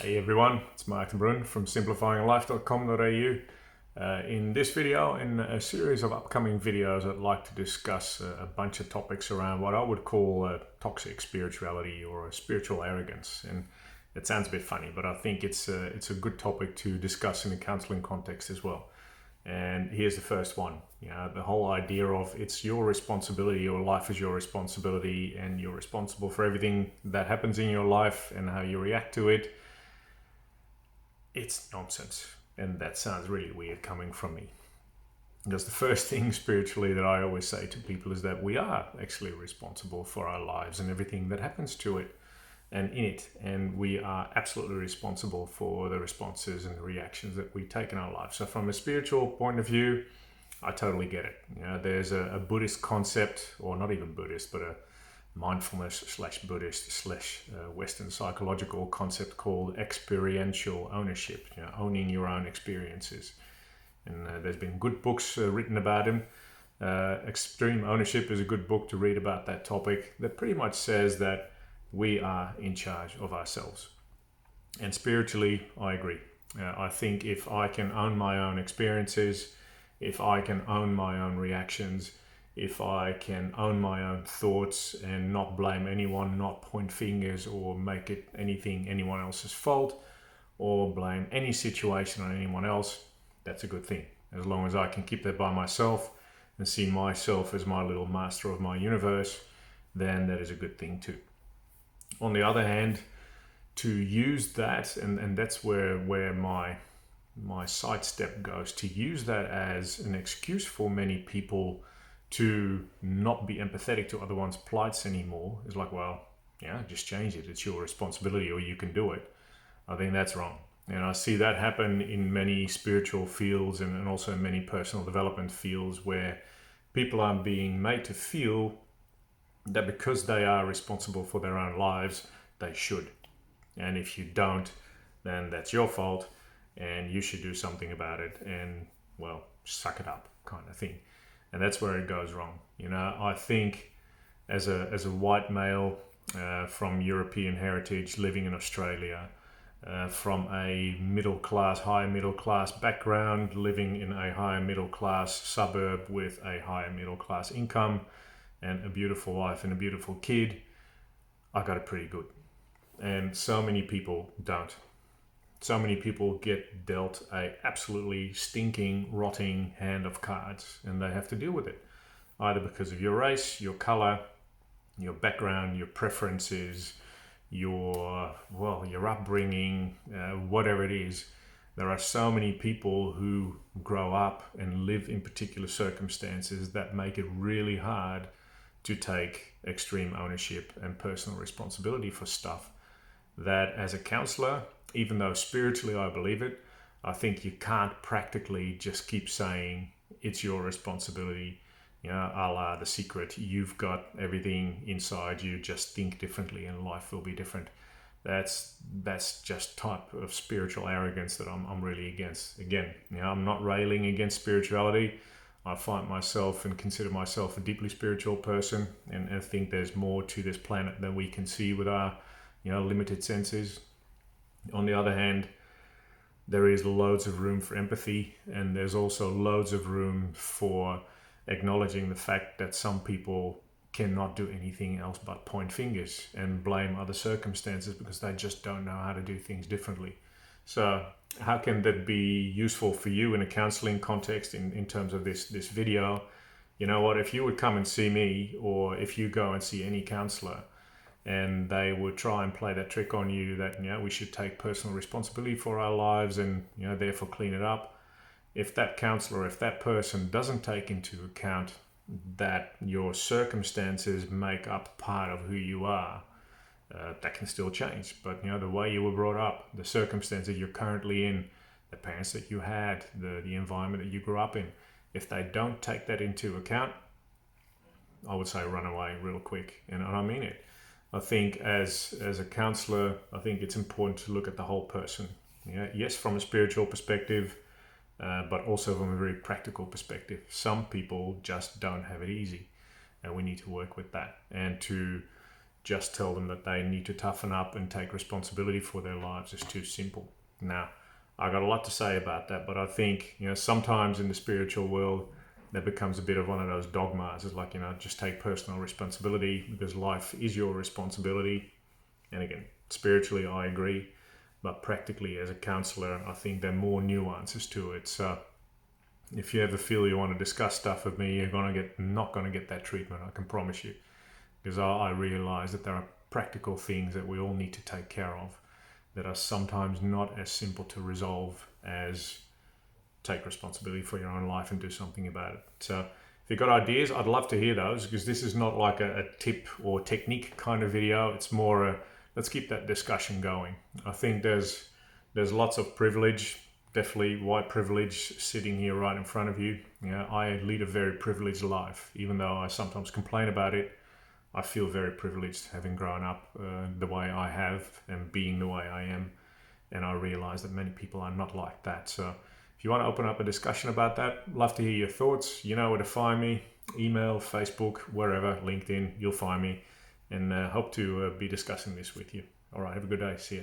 Hey everyone, it's Marc de Bruin from simplifyinglife.com.au. In this video, in a series of upcoming videos, I'd like to discuss a bunch of topics around what I would call toxic spirituality or spiritual arrogance. And it sounds a bit funny, but I think it's a good topic to discuss in a counseling context as well. And here's the first one. The whole idea of it's your responsibility, your life is your responsibility, and you're responsible for everything that happens in your life and how you react to it. It's nonsense. And that sounds really weird coming from me. Because the first thing spiritually that I always say to people is that we are actually responsible for our lives and everything that happens to it and in it. And we are absolutely responsible for the responses and the reactions that we take in our lives. So from a spiritual point of view, I totally get it. There's a Buddhist concept, or not even Buddhist, but a mindfulness slash Buddhist slash Western psychological concept called experiential ownership, owning your own experiences. And there's been good books written about him. Extreme Ownership is a good book to read about that topic that pretty much says that we are in charge of ourselves. And spiritually, I agree. I think if I can own my own experiences, if I can own my own reactions, if I can own my own thoughts and not blame anyone, not point fingers or make it anything anyone else's fault or blame any situation on anyone else, that's a good thing. As long as I can keep that by myself and see myself as my little master of my universe, then that is a good thing too. On the other hand, to use that, and that's where my sidestep goes, to use that as an excuse for many people to not be empathetic to other one's plights anymore is like, well, just change it. It's your responsibility or you can do it. I think that's wrong. And I see that happen in many spiritual fields and also in many personal development fields where people are being made to feel that because they are responsible for their own lives, they should. And if you don't, then that's your fault and you should do something about it and, well, suck it up kind of thing. And that's where it goes wrong. I think as a white male from European heritage living in Australia, from a high middle class background, living in a higher middle class suburb with a higher middle class income and a beautiful wife and a beautiful kid, I got it pretty good. And so many people don't. So many people get dealt a absolutely stinking, rotting hand of cards, and they have to deal with it, either because of your race, your color, your background, your preferences, your upbringing, whatever it is. There are so many people who grow up and live in particular circumstances that make it really hard to take extreme ownership and personal responsibility for stuff that, as a counselor, even though spiritually I believe it, I think you can't practically just keep saying it's your responsibility, a la The Secret. You've got everything inside you, just think differently and life will be different. That's just type of spiritual arrogance that I'm really against. Again, I'm not railing against spirituality. I find myself and consider myself a deeply spiritual person and think there's more to this planet than we can see with our limited senses. On the other hand, there is loads of room for empathy, and there's also loads of room for acknowledging the fact that some people cannot do anything else but point fingers and blame other circumstances because they just don't know how to do things differently. So how can that be useful for you in a counseling context in terms of this video? You know what, if you would come and see me, or if you go and see any counselor, and they would try and play that trick on you that we should take personal responsibility for our lives and therefore clean it up. If that counselor, if that person doesn't take into account that your circumstances make up part of who you are, that can still change. But the way you were brought up, the circumstances you're currently in, the parents that you had, the environment that you grew up in, if they don't take that into account, I would say run away real quick. And I mean it. I think as a counselor, I think it's important to look at the whole person. Yes, from a spiritual perspective, but also from a very practical perspective. Some people just don't have it easy, and we need to work with that and to just tell them that they need to toughen up and take responsibility for their lives is too simple. Now, I got a lot to say about that, but I think, sometimes in the spiritual world, that becomes a bit of one of those dogmas. It's like, just take personal responsibility because life is your responsibility. And again, spiritually, I agree. But practically, as a counselor, I think there are more nuances to it. So if you ever feel you want to discuss stuff with me, you're not going to get that treatment, I can promise you. Because I realize that there are practical things that we all need to take care of that are sometimes not as simple to resolve as take responsibility for your own life and do something about it. So if you've got ideas, I'd love to hear those, because this is not like a tip or technique kind of video. It's more let's keep that discussion going. I think there's lots of privilege, definitely white privilege, sitting here right in front of you. I lead a very privileged life. Even though I sometimes complain about it, I feel very privileged having grown up the way I have and being the way I am. And I realize that many people are not like that. So if you want to open up a discussion about that, love to hear your thoughts. You know where to find me: email, Facebook, wherever, LinkedIn, you'll find me. And hope to be discussing this with you. All right, have a good day. See ya.